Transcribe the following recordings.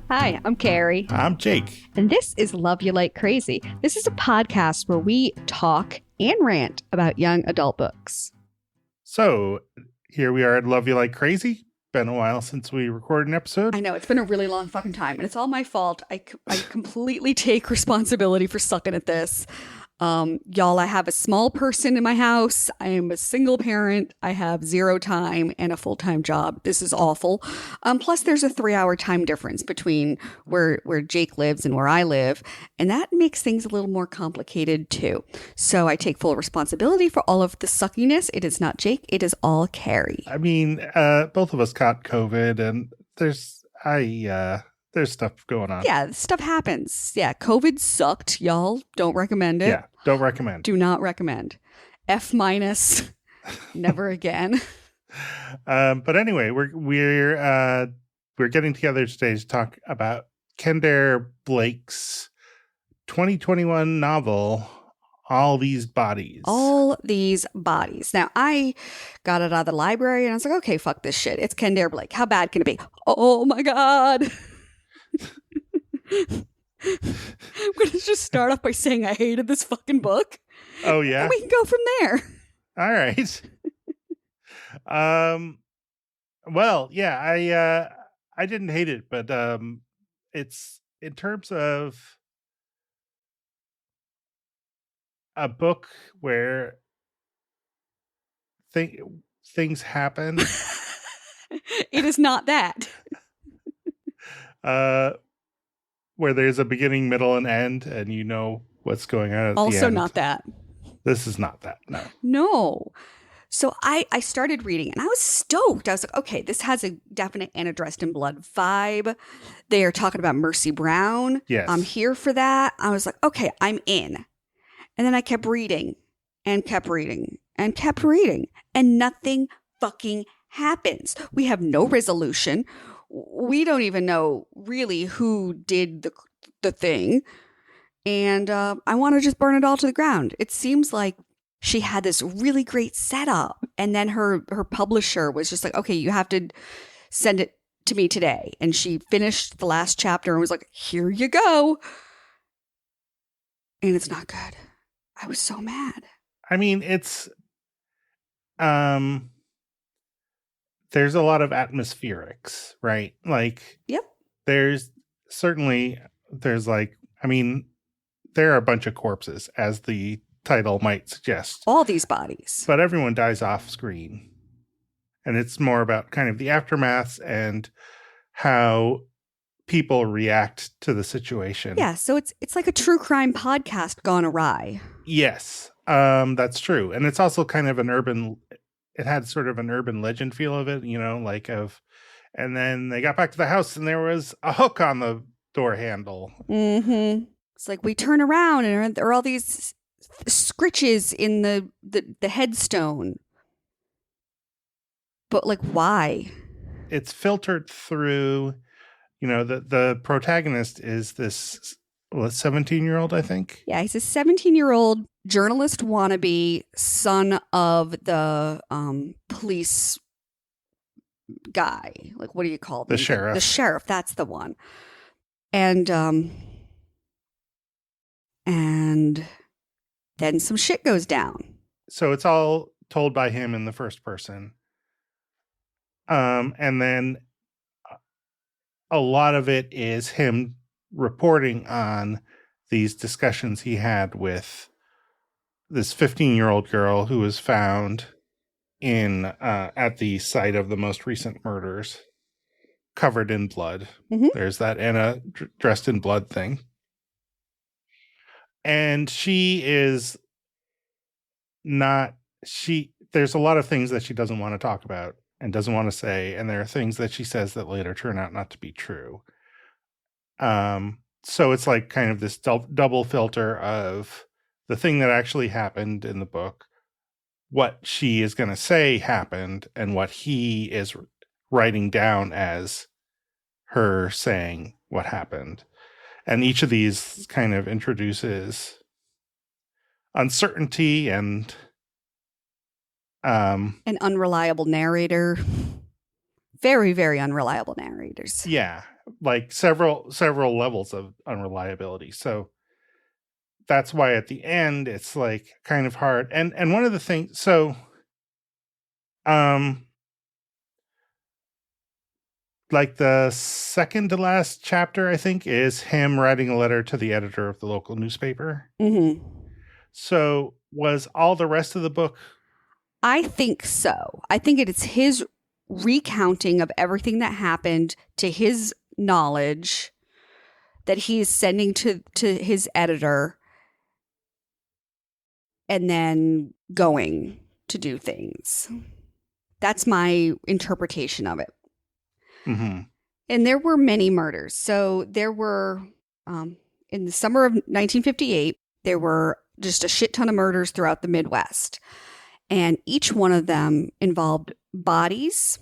Hi, I'm Carrie. I'm Jake. And this is Love You Like Crazy. This is a podcast where we talk and rant about young adult books. So here we are at Love You Like Crazy. Been a while since we recorded an episode. I know, it's been a really long fucking time, and it's all my fault. I completely take responsibility for sucking at this. Y'all, I have a small person in my house. I am a single parent. I have zero time and a full-time job. This is awful. Plus, there's a 3-hour time difference between where Jake lives and where I live, and that makes things a little more complicated too. So I take full responsibility for all of the suckiness. It is not Jake. It is all Carrie. I mean, both of us caught COVID, and there's stuff going on. Yeah, stuff happens. Yeah, COVID sucked, y'all. Don't recommend it. Yeah, don't recommend. Do not recommend. F-, never again. But anyway, we're getting together today to talk about Kendare Blake's 2021 novel, All These Bodies. All These Bodies. Now, I got it out of the library and I was like, okay, fuck this shit. It's Kendare Blake. How bad can it be? Oh my God. I'm going to just start off by saying I hated this fucking book. Oh, yeah? And we can go from there. All right. Well, yeah, I didn't hate it, but it's in terms of a book where things happen. It is not that. Where there's a beginning, middle, and end, and you know what's going on at the end. Also not that. This is not that, no. No. So I started reading and I was stoked. I was like, okay, this has a definite Anna Dressed in Blood vibe. They are talking about Mercy Brown. Yes. I'm here for that. I was like, okay, I'm in. And then I kept reading and kept reading and kept reading. And nothing fucking happens. We have no resolution. We don't even know really who did the thing. And I want to just burn it all to the ground. It seems like she had this really great setup. And then her publisher was just like, okay, you have to send it to me today. And she finished the last chapter and was like, here you go. And it's not good. I was so mad. I mean, it's there's a lot of atmospherics, right? Like, yep. There's like, I mean, there are a bunch of corpses, as the title might suggest. All these bodies. But everyone dies off screen. And it's more about kind of the aftermaths and how people react to the situation. Yeah, so it's like a true crime podcast gone awry. Yes, that's true. And it's also kind of it had sort of an urban legend feel of it, you know, and then they got back to the house and there was a hook on the door handle. Mm-hmm. It's like we turn around and there are all these scritches in the headstone. But like, why? It's filtered through, you know, the protagonist is this 17-year-old, I think. Yeah, he's a 17-year-old journalist wannabe, son of the police guy. Like, what do you call them? The sheriff. The sheriff, that's the one. And then some shit goes down. So it's all told by him in the first person. And then a lot of it is him reporting on these discussions he had with this 15-year-old girl who was found at the site of the most recent murders, covered in blood. Mm-hmm. There's that Anna Dressed in Blood thing. And there's a lot of things that she doesn't want to talk about and doesn't want to say, and there are things that she says that later turn out not to be true. So it's like kind of this double filter of the thing that actually happened in the book, what she is going to say happened, and what he is writing down as her saying what happened. And each of these kind of introduces uncertainty and an unreliable narrator. Very, very unreliable narrators. Yeah. like several levels of unreliability. So that's why at the end it's like kind of hard. And one of the things, so like the second to last chapter, I think, is him writing a letter to the editor of the local newspaper. Mm-hmm. So was all the rest of the book? I think so. I think it is his recounting of everything that happened to his knowledge that he's sending to his editor and then going to do things. That's my interpretation of it. Mm-hmm. And there were many murders. So there were, in the summer of 1958, there were just a shit ton of murders throughout the Midwest. And each one of them involved bodies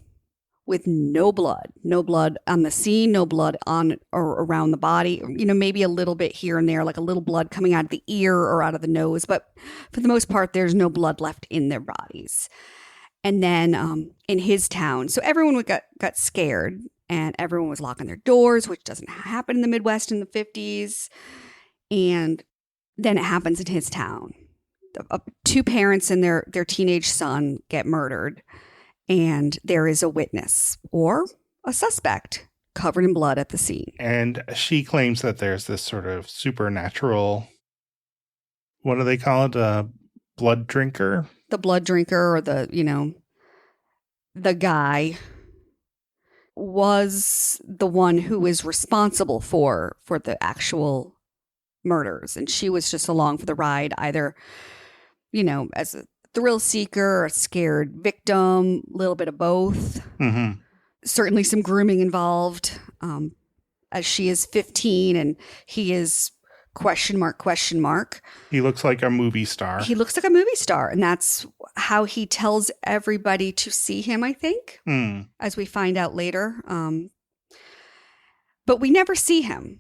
with no blood on the scene, no blood on or around the body, maybe a little bit here and there, like a little blood coming out of the ear or out of the nose. But for the most part, there's no blood left in their bodies. And then in his town, so everyone got scared and everyone was locking their doors, which doesn't happen in the Midwest in the 50s. And then it happens in his town. Two parents and their teenage son get murdered. And there is a witness or a suspect covered in blood at the scene. And she claims that there's this sort of supernatural, what do they call it? A blood drinker? The blood drinker, or the guy was the one who is responsible for the actual murders. And she was just along for the ride, either, as a thrill seeker, a scared victim, a little bit of both. Mm-hmm. Certainly some grooming involved, as she is 15 and he is ... He looks like a movie star. He looks like a movie star, and that's how he tells everybody to see him, I think, as we find out later. But we never see him.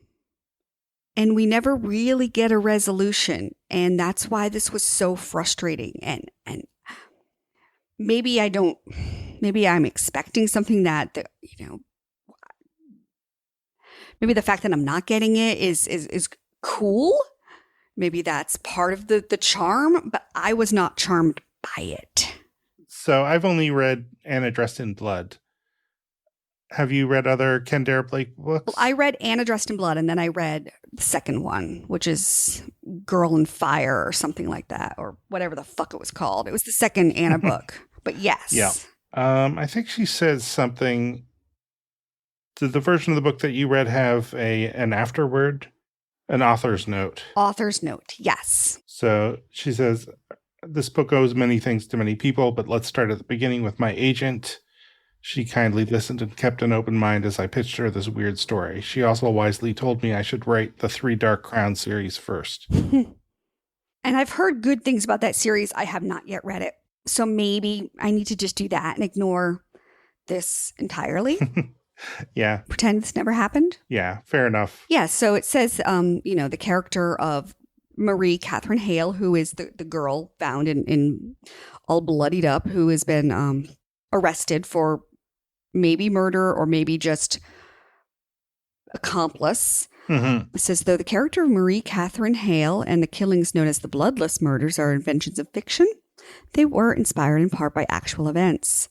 And we never really get a resolution. And that's why this was so frustrating. And maybe I'm expecting something that maybe the fact that I'm not getting it is cool. Maybe that's part of the charm, but I was not charmed by it. So I've only read Anna Dressed in Blood. Have you read other Kendare Blake books? Well, I read Anna Dressed in Blood, and then I read the second one, which is Girl in Fire or something like that, or whatever the fuck it was called. It was the second Anna book, but yes. Yeah. I think she says something. Did the version of the book that you read have an afterword? An author's note. Author's note, yes. So she says, this book owes many things to many people, but let's start at the beginning with my agent. She kindly listened and kept an open mind as I pitched her this weird story. She also wisely told me I should write the 3 Dark Crown series first. And I've heard good things about that series. I have not yet read it. So maybe I need to just do that and ignore this entirely. Yeah. Pretend this never happened. Yeah, fair enough. Yeah, so it says, the character of Marie Catherine Hale, who is the girl found in all bloodied up, who has been arrested for maybe murder or maybe just accomplice. Mm-hmm. It says, though the character of Marie Catherine Hale and the killings known as the Bloodless murders are inventions of fiction, they were inspired in part by actual events.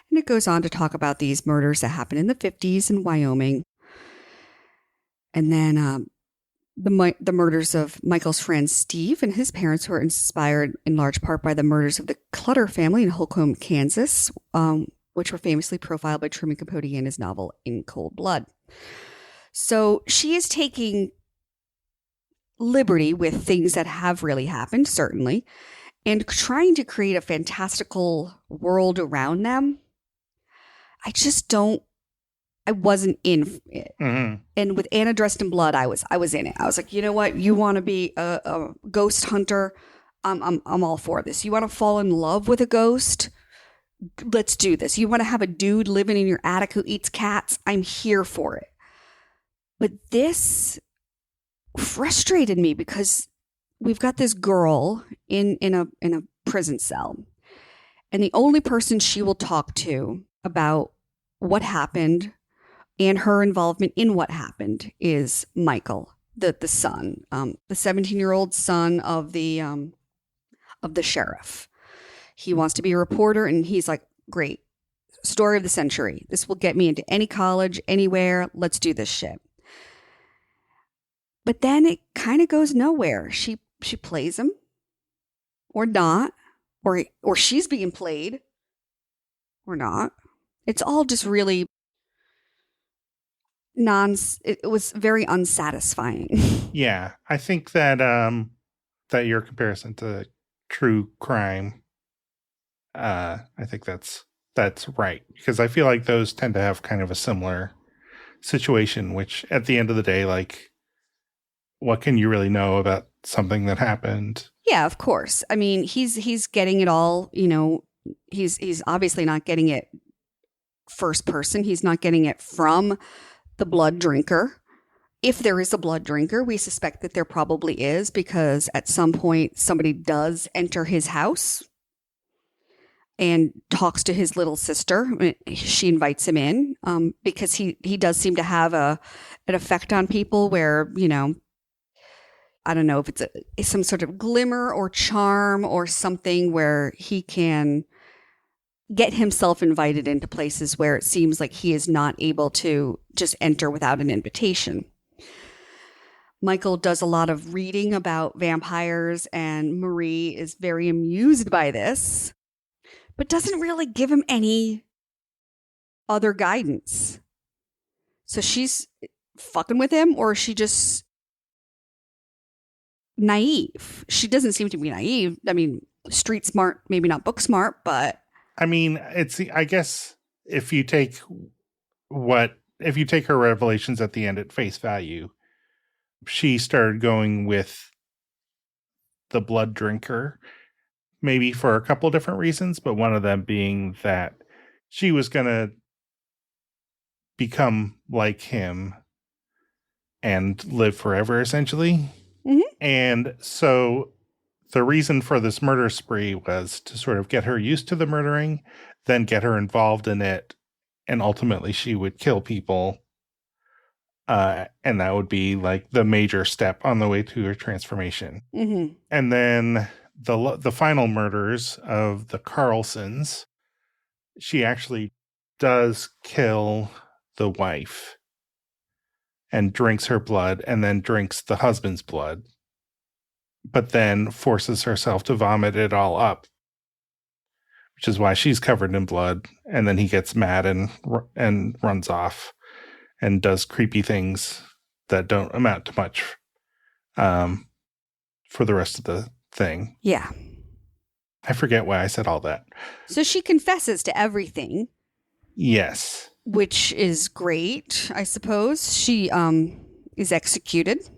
And it goes on to talk about these murders that happened in the 50s in Wyoming. And then the murders of Michael's friend Steve and his parents were inspired in large part by the murders of the Clutter family in Holcomb, Kansas, which were famously profiled by Truman Capote in his novel In Cold Blood. So she is taking liberty with things that have really happened, certainly, and trying to create a fantastical world around them. I wasn't in it. Mm-hmm. And with Anna Dressed in Blood, I was in it. I was like, you know what? You want to be a ghost hunter? I'm all for this. You want to fall in love with a ghost? Let's do this. You want to have a dude living in your attic who eats cats? I'm here for it. But this frustrated me because we've got this girl in a prison cell, and the only person she will talk to about what happened and her involvement in what happened is Michael, the son, the 17-year-old son of the sheriff. He wants to be a reporter, and he's like, great, story of the century. This will get me into any college, anywhere. Let's do this shit. But then it kind of goes nowhere. She plays him, or not, or she's being played, or not. It's all just really it was very unsatisfying. Yeah, I think that that your comparison to true crime, I think that's right, because I feel like those tend to have kind of a similar situation, which at the end of the day, like, what can you really know about something that happened? Yeah, of course. I mean, he's getting it all, he's obviously not getting it first person. He's not getting it from the blood drinker. If there is a blood drinker, we suspect that there probably is, because at some point somebody does enter his house and talks to his little sister. She invites him in because he does seem to have an effect on people where, I don't know if it's some sort of glimmer or charm or something where he can get himself invited into places where it seems like he is not able to just enter without an invitation. Michael does a lot of reading about vampires, and Marie is very amused by this, but doesn't really give him any other guidance. So she's fucking with him, or is she just naive? She doesn't seem to be naive. I mean, street smart, maybe not book smart, but I mean, I guess if you take her revelations at the end at face value, she started going with the blood drinker, maybe for a couple different reasons, but one of them being that she was going to become like him and live forever, essentially. Mm-hmm. And so the reason for this murder spree was to sort of get her used to the murdering, then get her involved in it, and ultimately she would kill people. And that would be like the major step on the way to her transformation. Mm-hmm. And then the final murders of the Carlsons, she actually does kill the wife and drinks her blood, and then drinks the husband's blood, but then forces herself to vomit it all up, which is why she's covered in blood. And then he gets mad and runs off and does creepy things that don't amount to much for the rest of the thing. Yeah. I forget why I said all that. So she confesses to everything. Yes. Which is great, I suppose. She is executed.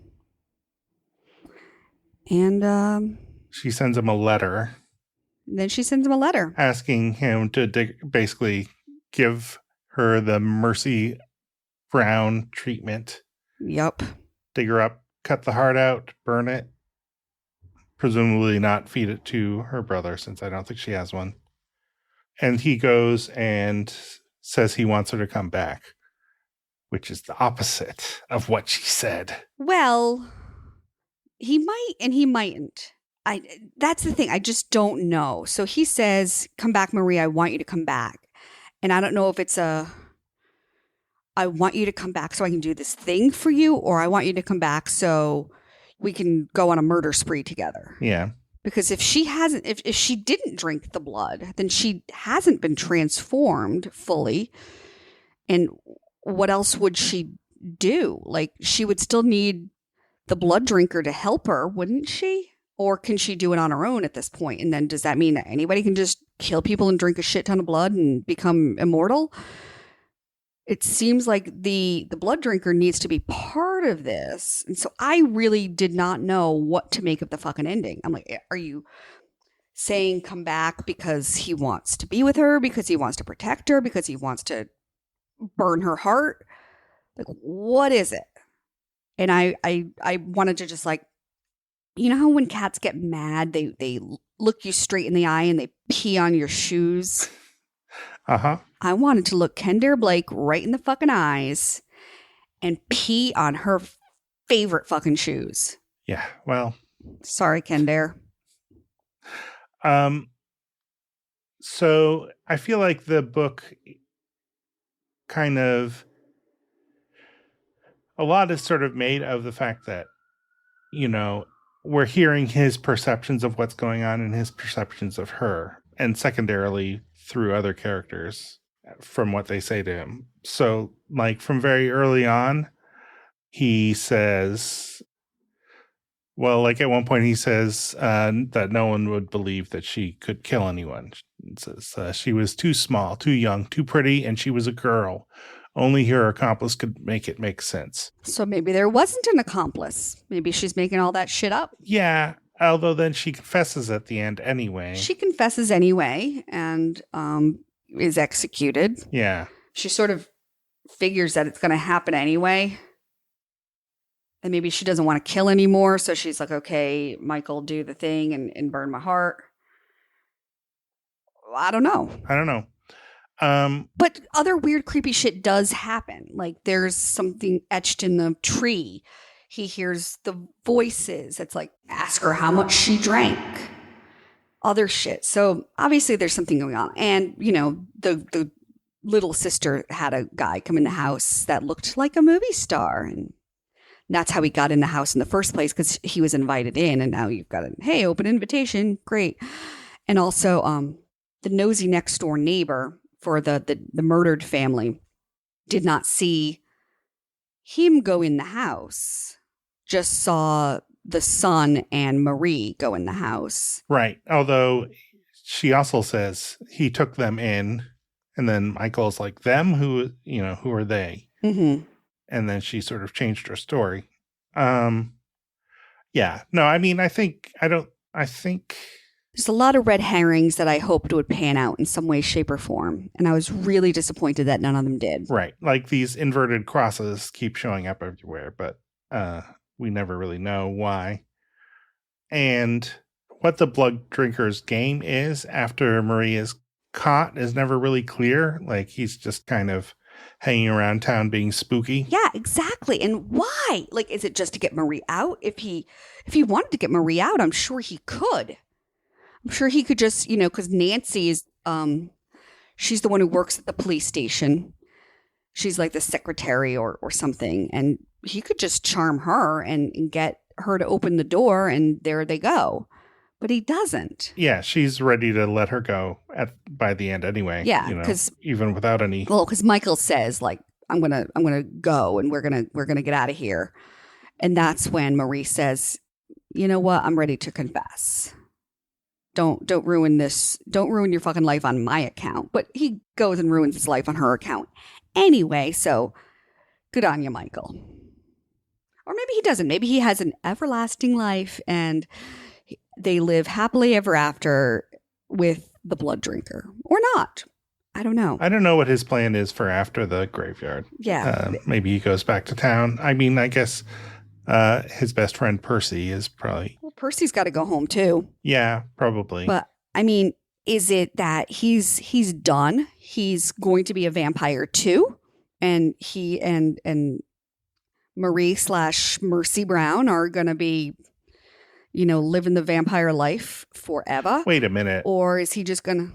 And she sends him a letter. Then she sends him a letter asking him to basically give her the Mercy Brown treatment. Yep. Dig her up, cut the heart out, burn it. Presumably not feed it to her brother, since I don't think she has one. And he goes and says he wants her to come back, which is the opposite of what she said. Well, he might and he mightn't. That's the thing. I just don't know. So he says, come back, Marie. I want you to come back. And I don't know if it's I want you to come back so I can do this thing for you, or I want you to come back so we can go on a murder spree together. Yeah. Because if she didn't drink the blood, then she hasn't been transformed fully. And what else would she do? Like, she would still need the blood drinker to help her, wouldn't she? Or can she do it on her own at this point? And then does that mean that anybody can just kill people and drink a shit ton of blood and become immortal? It seems like the blood drinker needs to be part of this. And so I really did not know what to make of the fucking ending. I'm like, are you saying come back because he wants to be with her, because he wants to protect her, because he wants to burn her heart? Like, what is it? And I wanted to just, like, you know how when cats get mad, they look you straight in the eye and they pee on your shoes? Uh-huh. I wanted to look Kendare Blake right in the fucking eyes and pee on her favorite fucking shoes. Yeah, well. Sorry, Kendare. So I feel like the book kind of, a lot is sort of made of the fact that, you know, we're hearing his perceptions of what's going on and his perceptions of her, and secondarily through other characters from what they say to him. So, like, from very early on, he says, well, like at one point he says that no one would believe that she could kill anyone. It says she was too small, too young, too pretty, and she was a girl. Only her accomplice could make it make sense. So maybe there wasn't an accomplice. Maybe she's making all that shit up. Yeah, although then she confesses at the end anyway. She confesses anyway and is executed. Yeah. She sort of figures that it's going to happen anyway. And maybe she doesn't want to kill anymore. So she's like, okay, Michael, do the thing and burn my heart. I don't know. But other weird, creepy shit does happen. Like there's something etched in the tree. He hears the voices. It's like, ask her how much she drank. Other shit. So obviously there's something going on. And, you know, the little sister had a guy come in the house that looked like a movie star. And that's how he got in the house in the first place, because he was invited in. And now you've got a, hey, open invitation. Great. And also the nosy next door neighbor for the murdered family did not see him go in the house, just saw the son and Marie go in the house. Right. Although she also says he took them in, and then Michael's like, them? Who are they? Mm-hmm. And then she sort of changed her story. Yeah. No, I mean, I think there's a lot of red herrings that I hoped would pan out in some way, shape, or form. And I was really disappointed that none of them did. Right. Like these inverted crosses keep showing up everywhere, but we never really know why. And what the blood drinker's game is after Marie is caught is never really clear. Like he's just kind of hanging around town being spooky. Yeah, exactly. And why? Like, is it just to get Marie out? If he wanted to get Marie out, I'm sure he could. I'm sure he could just, because Nancy is, she's the one who works at the police station. She's like the secretary or something. And he could just charm her and get her to open the door, and there they go. But he doesn't. Yeah, she's ready to let her go by the end anyway. Yeah, because even without any. Well, because Michael says like, I'm gonna go, and we're gonna get out of here, and that's when Marie says, you know what, I'm ready to confess. Don't ruin this. Don't ruin your fucking life on my account. But he goes and ruins his life on her account anyway. So good on you, Michael. Or maybe he doesn't. Maybe he has an everlasting life and they live happily ever after with the blood drinker, or not. I don't know. I don't know what his plan is for after the graveyard. Yeah. Maybe he goes back to town. I mean, I guess his best friend Percy is probably. Well, Percy's got to go home too. Yeah, probably. But I mean, is it that he's done? He's going to be a vampire too, and he and Marie / Mercy Brown are going to be, living the vampire life forever. Wait a minute. Or is he just going to?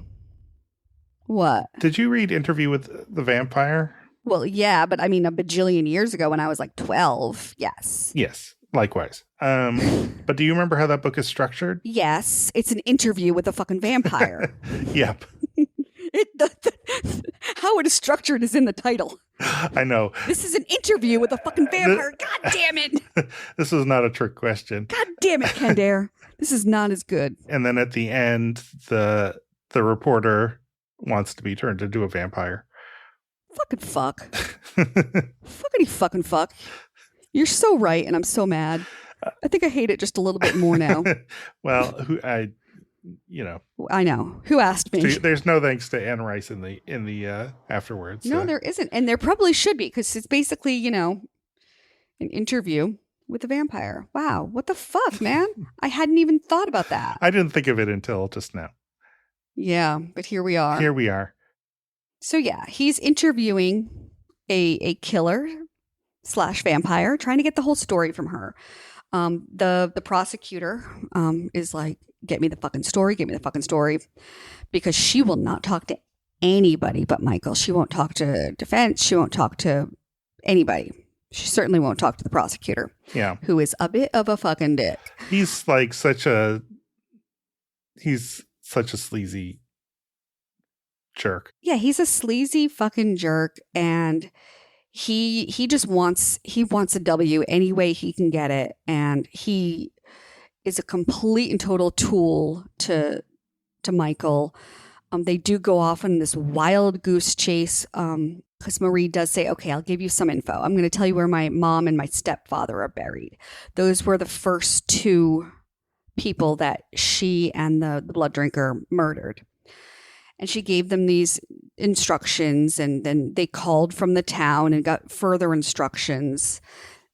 What? Did you read Interview with the Vampire? Well, yeah, but I mean, a bajillion years ago when I was like 12. Yes. Yes. Likewise. But do you remember how that book is structured? Yes. It's an interview with a fucking vampire. Yep. How it is structured is in the title. I know. This is an interview with a fucking vampire. God damn it. This was not a trick question. God damn it, Kendare. This is not as good. And then at the end, the reporter wants to be turned into a vampire. Fucking fuck. Fuckity fucking fuck. You're so right, and I'm so mad. I think I hate it just a little bit more now. Well, I know. Who asked me? So there's no thanks to Anne Rice in the afterwards. No, there isn't. And there probably should be, because it's basically, an interview with a vampire. Wow. What the fuck, man? I hadn't even thought about that. I didn't think of it until just now. Yeah, but here we are. Here we are. So yeah, he's interviewing a killer / vampire, trying to get the whole story from her. The prosecutor is like, get me the fucking story, because she will not talk to anybody but Michael. She won't talk to defense. She won't talk to anybody. She certainly won't talk to the prosecutor. Yeah. Who is a bit of a fucking dick. He's like such a sleazy jerk. Yeah, he's a sleazy fucking jerk, and he just wants a W any way he can get it, and he is a complete and total tool to Michael. They do go off on this wild goose chase because Marie does say, okay, I'll give you some info. I'm going to tell you where my mom and my stepfather are buried. Those were the first two people that she and the blood drinker murdered. And she gave them these instructions, and then they called from the town and got further instructions.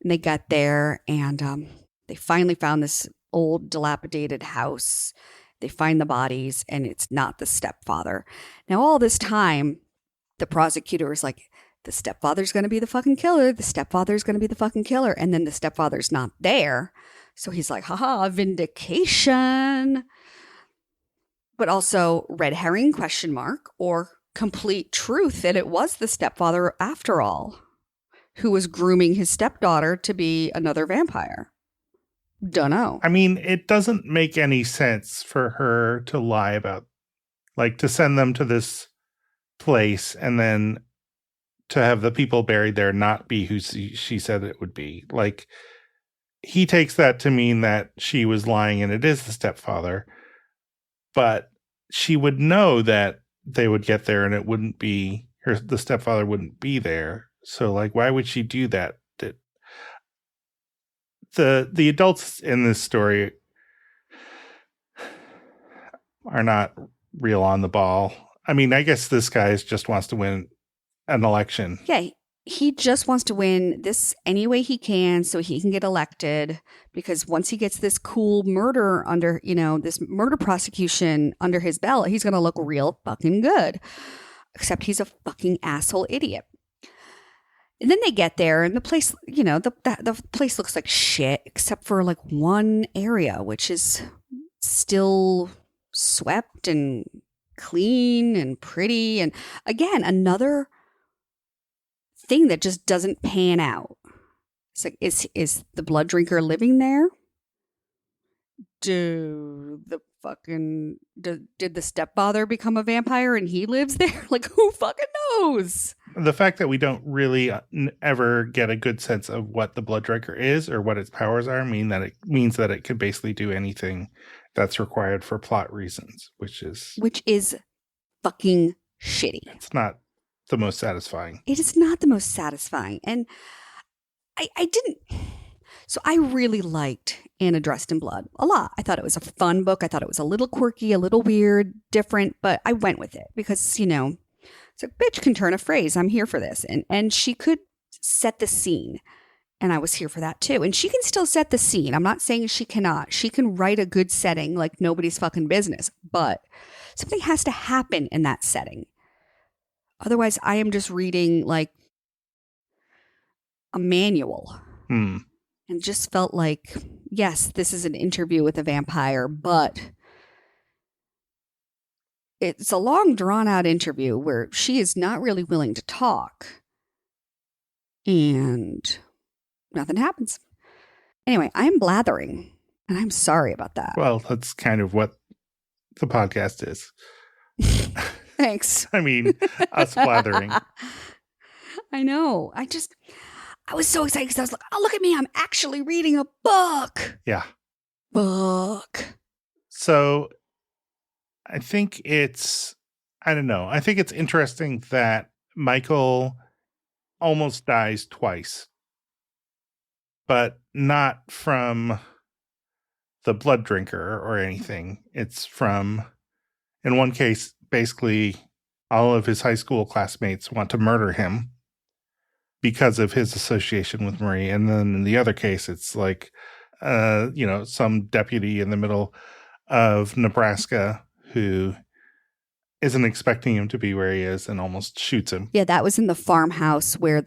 And they got there, and they finally found this old dilapidated house. They find the bodies, and it's not the stepfather. Now, all this time, the prosecutor is like, the stepfather's going to be the fucking killer. The stepfather's going to be the fucking killer. And then the stepfather's not there. So he's like, haha, vindication. But also red herring ? Or complete truth that it was the stepfather after all, who was grooming his stepdaughter to be another vampire. Dunno. I mean, it doesn't make any sense for her to lie about, like, to send them to this place and then to have the people buried there not be who she said it would be. Like, he takes that to mean that she was lying and it is the stepfather, but she would know that they would get there and it wouldn't be her, the stepfather wouldn't be there. So, like, why would she do that? The adults in this story are not real on the ball. I mean, I guess this guy just wants to win an election. Yeah, he just wants to win this any way he can so he can get elected, because once he gets this cool murder under, this murder prosecution under his belt, he's going to look real fucking good. Except he's a fucking asshole idiot. And then they get there, and the place, the place looks like shit, except for like one area, which is still swept and clean and pretty. And again, another thing that just doesn't pan out. It's like, is the blood drinker living there? Did the stepfather become a vampire and he lives there? Like, who fucking knows? The fact that we don't really ever get a good sense of what the blood drinker is or what its powers are means that it can basically do anything that's required for plot reasons, which is fucking shitty. It's not the most satisfying. It is not the most satisfying. And I didn't. So I really liked Anna Dressed in Blood a lot. I thought it was a fun book. I thought it was a little quirky, a little weird, different, but I went with it because, it's like, bitch can turn a phrase. I'm here for this. And she could set the scene. And I was here for that too. And she can still set the scene. I'm not saying she cannot. She can write a good setting like nobody's fucking business. But something has to happen in that setting. Otherwise, I am just reading like a manual. And just felt like, yes, this is an interview with a vampire, but it's a long, drawn-out interview where she is not really willing to talk. And nothing happens. Anyway, I'm blathering, and I'm sorry about that. Well, that's kind of what the podcast is. Thanks. I mean, us blathering. I know. I was so excited because I was like, oh, look at me. I'm actually reading a book. Yeah. Book. So I think I don't know. I think it's interesting that Michael almost dies twice, but not from the blood drinker or anything. It's from, in one case, basically all of his high school classmates want to murder him because of his association with Marie. And then in the other case, it's like, some deputy in the middle of Nebraska who isn't expecting him to be where he is and almost shoots him. Yeah, that was in the farmhouse where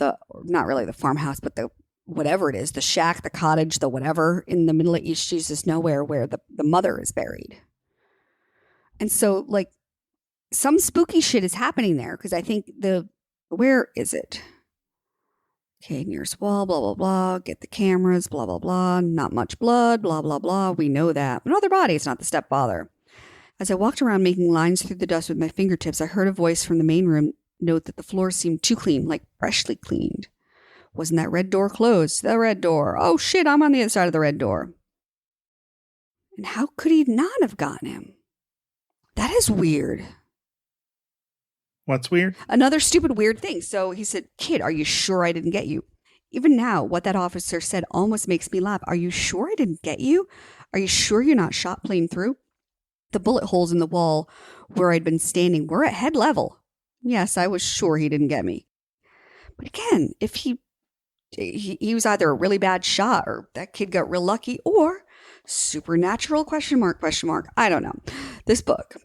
not really the farmhouse, but the whatever it is, the shack, the cottage, the whatever in the middle of East Jesus Nowhere where the mother is buried. And so, like, some spooky shit is happening there because I think where is it? Okay, nearest wall, blah, blah, blah. Get the cameras, blah, blah, blah. Not much blood, blah, blah, blah. We know that. Another body, it's not the stepfather. As I walked around making lines through the dust with my fingertips, I heard a voice from the main room note that the floor seemed too clean, like freshly cleaned. Wasn't that red door closed? The red door. Oh shit, I'm on the other side of the red door. And how could he not have gotten him? That is weird. What's weird? Another stupid weird thing. So he said, "Kid, are you sure I didn't get you?" Even now, what that officer said almost makes me laugh. Are you sure I didn't get you? Are you sure you're not shot plain through? The bullet holes in the wall where I'd been standing were at head level. Yes, I was sure he didn't get me. But again, if he was either a really bad shot or that kid got real lucky or supernatural ? I don't know. This book.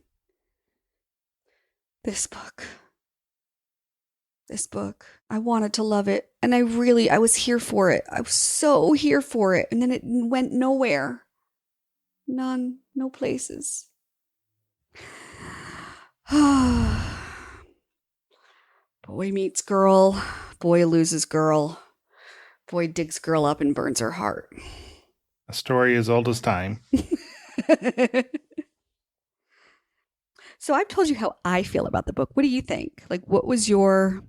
I wanted to love it. And I was here for it. I was so here for it. And then it went nowhere. None. No places. Boy meets girl. Boy loses girl. Boy digs girl up and burns her heart. A story as old as time. So I've told you how I feel about the book. What do you think? Like, what was your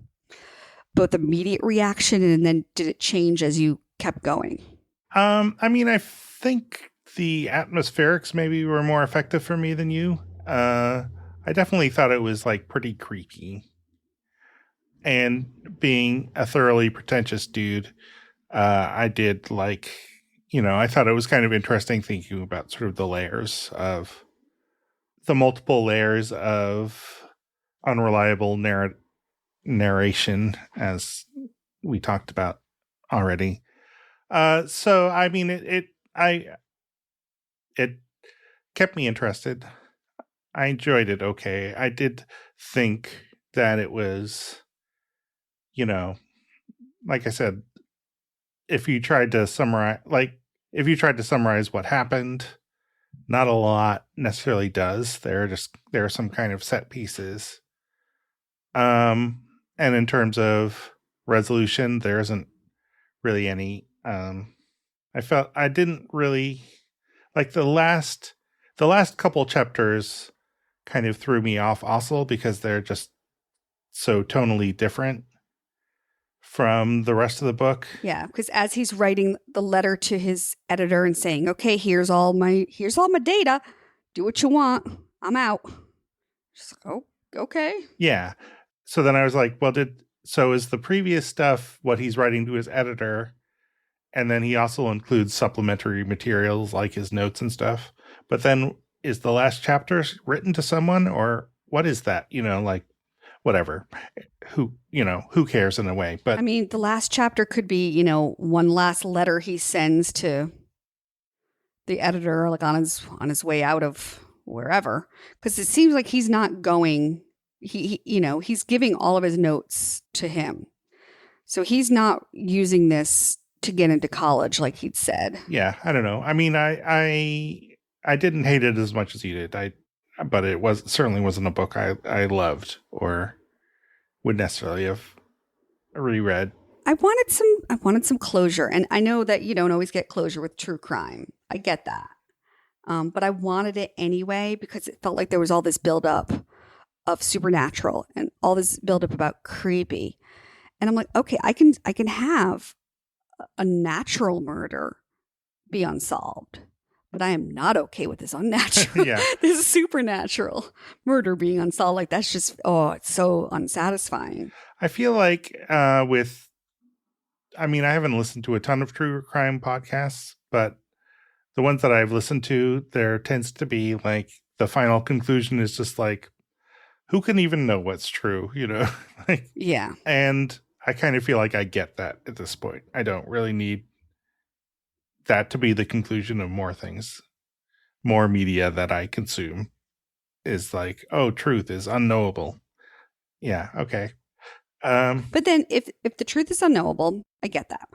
both immediate reaction and then did it change as you kept going? I mean, I think the atmospherics maybe were more effective for me than you. I definitely thought it was like pretty creepy. And being a thoroughly pretentious dude, I did like, I thought it was kind of interesting thinking about sort of the multiple layers of unreliable narration, as we talked about already. So I mean, it kept me interested. I enjoyed it. Okay, I did think that it was, like I said, if you tried to summarize what happened, not a lot necessarily does. There are some kind of set pieces. And in terms of resolution, there isn't really any. I felt I didn't really like the last couple chapters kind of threw me off also because they're just so tonally different from the rest of the book. Yeah, because as he's writing the letter to his editor and saying, "Okay, here's all my data. Do what you want. I'm out." Just like, oh, okay. Yeah. So then I was like, well, is the previous stuff what he's writing to his editor, and then he also includes supplementary materials like his notes and stuff. But then is the last chapter written to someone, or what is that? Like whatever. Who cares in a way? But I mean, the last chapter could be, one last letter he sends to the editor, like on his way out of wherever, because it seems like he's not going. He's giving all of his notes to him, so he's not using this to get into college, like he'd said. Yeah, I don't know. I mean, I didn't hate it as much as you did. But it certainly wasn't a book I loved or would necessarily have reread. I wanted some closure, and I know that you don't always get closure with true crime. I get that, but I wanted it anyway because it felt like there was all this buildup of supernatural and all this buildup about creepy, and I'm like, okay, I can have a natural murder be unsolved. But I am not okay with this unnatural, this supernatural murder being unsolved. Like, that's just, it's so unsatisfying. I feel like I haven't listened to a ton of true crime podcasts, but the ones that I've listened to, there tends to be like the final conclusion is just like, who can even know what's true, like, yeah. And I kind of feel like I get that at this point. I don't really need that to be the conclusion of more things, more media that I consume. is like, oh, truth is unknowable. Yeah, okay. But then if the truth is unknowable, I get that.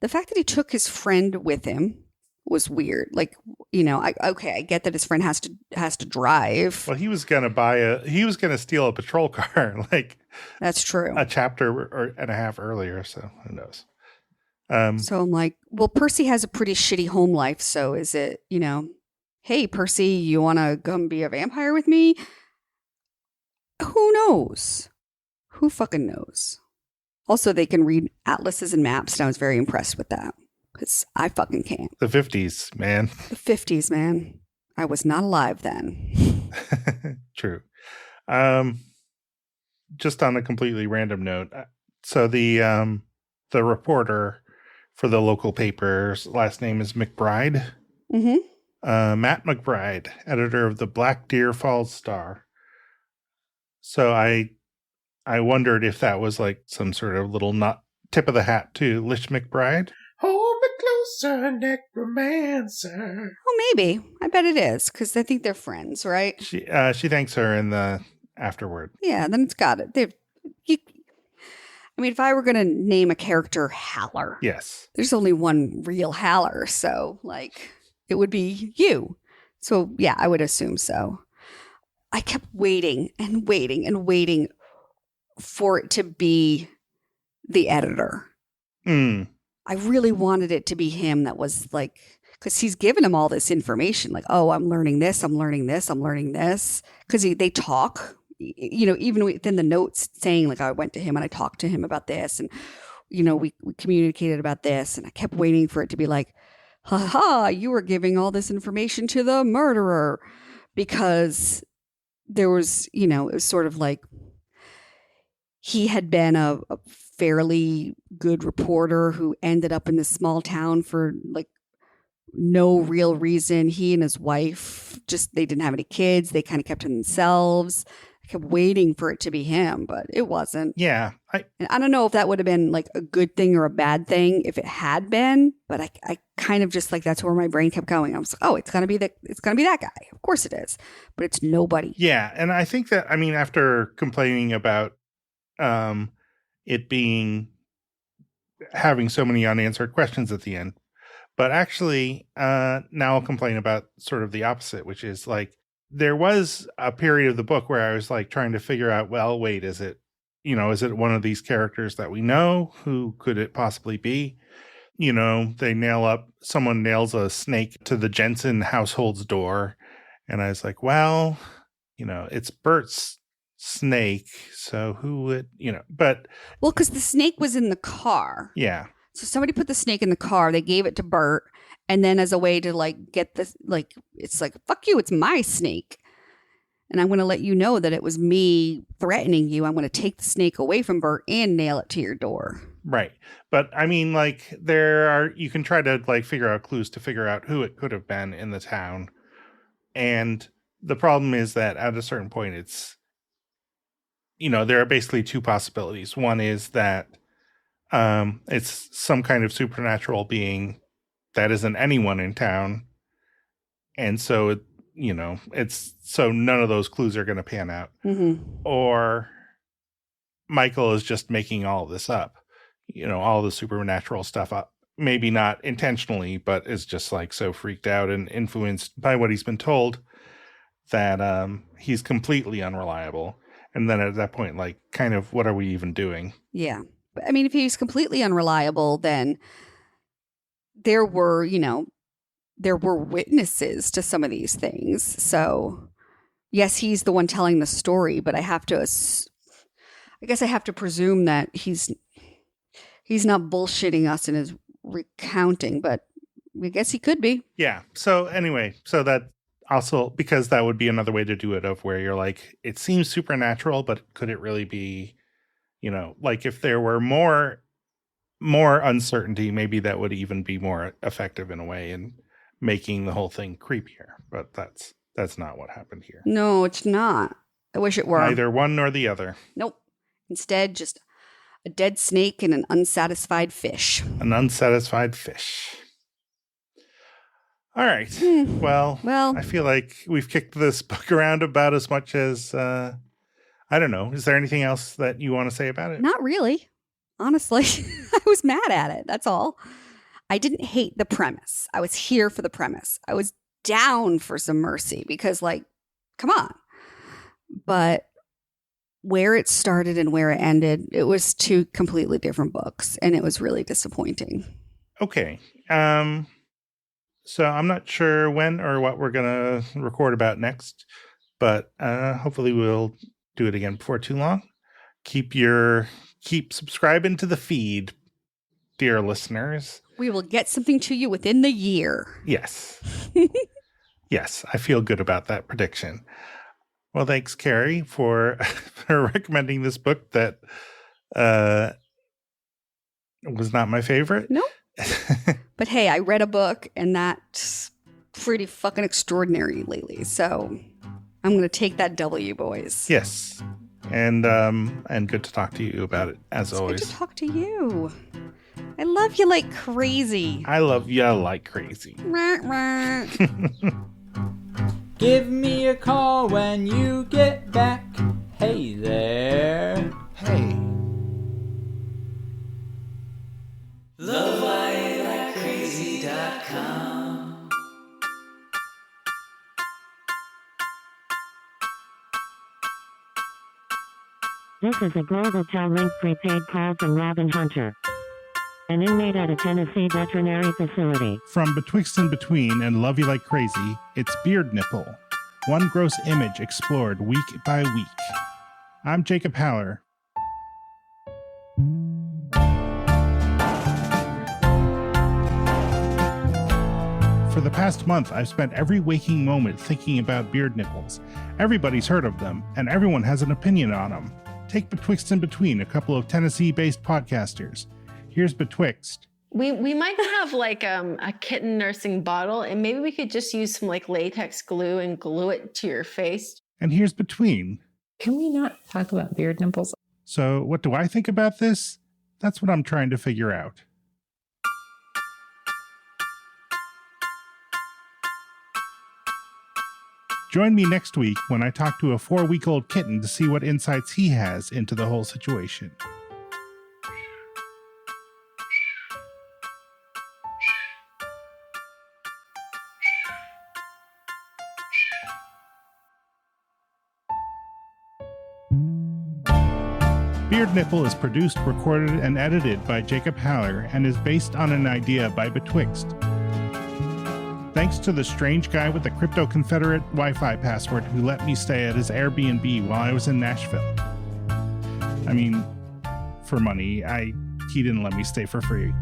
The fact that he took his friend with him was weird. Like, I get that his friend has to drive. Well, he was gonna steal a patrol car like That's true. a chapter and a half earlier, so who knows. So I'm like, well, Percy has a pretty shitty home life, so is it, hey, Percy, you want to come be a vampire with me? Who knows? Who fucking knows? Also, they can read atlases and maps, and I was very impressed with that, because I fucking can't. The 50s, man. The 50s, man. I was not alive then. True. Just on a completely random note, so the reporter for the local paper's last name is McBride. Mm-hmm. Matt McBride, editor of the Black Deer Falls Star. So I wondered if that was like some sort of little tip of the hat to Lish McBride. Hold me closer, necromancer. Oh, maybe. I bet it is, because I think they're friends, right? She thanks her in the afterward. Yeah, then it's got it. If I were going to name a character Haller, yes, there's only one real Haller, so like it would be you. So yeah, I would assume so. I kept waiting and waiting and waiting for it to be the editor. I really wanted it to be him that was like, because he's given him all this information, like, oh, I'm learning this, I'm learning this, I'm learning this, because they talk. Even within the notes saying like, I went to him and I talked to him about this, and we communicated about this, and I kept waiting for it to be like, ha, you were giving all this information to the murderer, because there was, it was sort of like he had been a fairly good reporter who ended up in this small town for like no real reason. He and his wife they didn't have any kids. They kind of kept to themselves. I kept waiting for it to be him, but it wasn't. Yeah. And I don't know if that would have been like a good thing or a bad thing if it had been, but I kind of just like, that's where my brain kept going. I was like, oh, it's gonna be that guy. Of course it is, but it's nobody. Yeah. And I think that, after complaining about it having so many unanswered questions at the end, but actually now I'll complain about sort of the opposite, which is like, there was a period of the book where I was like trying to figure out, well, wait, is it one of these characters that we know? Who could it possibly be? Someone nails a snake to the Jensen household's door. And I was like, well, it's Bert's snake. So who would, but. Well, because the snake was in the car. Yeah. So somebody put the snake in the car. They gave it to Bert. And then as a way to like get this, like, it's like, fuck you, it's my snake. And I'm going to let you know that it was me threatening you. I'm going to take the snake away from Bert and nail it to your door. Right. But you can try to like figure out clues to figure out who it could have been in the town. And the problem is that at a certain point, it's, there are basically two possibilities. One is that it's some kind of supernatural being that isn't anyone in town. And so, it's so none of those clues are going to pan out. Mm-hmm. Or Michael is just making all this up, all the supernatural stuff up. Maybe not intentionally, but is just like so freaked out and influenced by what he's been told that he's completely unreliable. And then at that point, like, kind of, what are we even doing? Yeah. But if he's completely unreliable, then there were witnesses to some of these things. So yes, he's the one telling the story, but I guess I have to presume that he's not bullshitting us in his recounting, but I guess he could be. Yeah. So anyway, so that also, because that would be another way to do it, of where you're like, it seems supernatural, but could it really be, like if there were more uncertainty, maybe that would even be more effective in a way in making the whole thing creepier. But that's not what happened here. No, it's not. I wish it were. Neither one nor the other. Nope. Instead, just a dead snake and an unsatisfied fish. An unsatisfied fish. All right. Well, I feel like we've kicked this book around about as much as, I don't know. Is there anything else that you want to say about it? Not really. Honestly, I was mad at it. That's all. I didn't hate the premise. I was here for the premise. I was down for some mercy because, like, come on. But where it started and where it ended, it was two completely different books, and it was really disappointing. Okay. So I'm not sure when or what we're going to record about next, but hopefully we'll do it again before too long. Keep subscribing to the feed, dear listeners. We will get something to you within the year. Yes. Yes, I feel good about that prediction. Well, thanks, Carrie, for recommending this book that was not my favorite. Nope. But hey, I read a book, and that's pretty fucking extraordinary lately. So I'm going to take that W, boys. Yes. And good to talk to you about it, as always. Good to talk to you. I love you like crazy. I love you like crazy. Give me a call when you get back. Hey there. Hey. LoveILikeCrazy.com. This is a Global Tel Link prepaid call from Robin Hunter, an inmate at a Tennessee veterinary facility. From Betwixt and Between and Love You Like Crazy, it's Beard Nipple. One gross image explored week by week. I'm Jacob Haller. For the past month, I've spent every waking moment thinking about beard nipples. Everybody's heard of them, and everyone has an opinion on them. Take Betwixt and Between, a couple of Tennessee-based podcasters. Here's Betwixt. We might have like a kitten nursing bottle, and maybe we could just use some like latex glue and glue it to your face. And here's Between. Can we not talk about beard nipples? So, what do I think about this? That's what I'm trying to figure out. Join me next week when I talk to a 4-week-old kitten to see what insights he has into the whole situation. Beard Nipple is produced, recorded, and edited by Jacob Haller and is based on an idea by Betwixt. Thanks to the strange guy with the Crypto Confederate Wi-Fi password who let me stay at his Airbnb while I was in Nashville. I mean, for money. He didn't let me stay for free.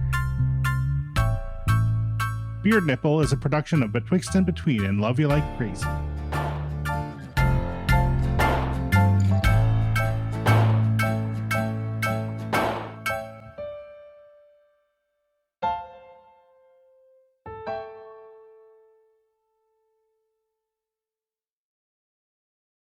Beard Nipple is a production of Betwixt and Between and Love You Like Crazy.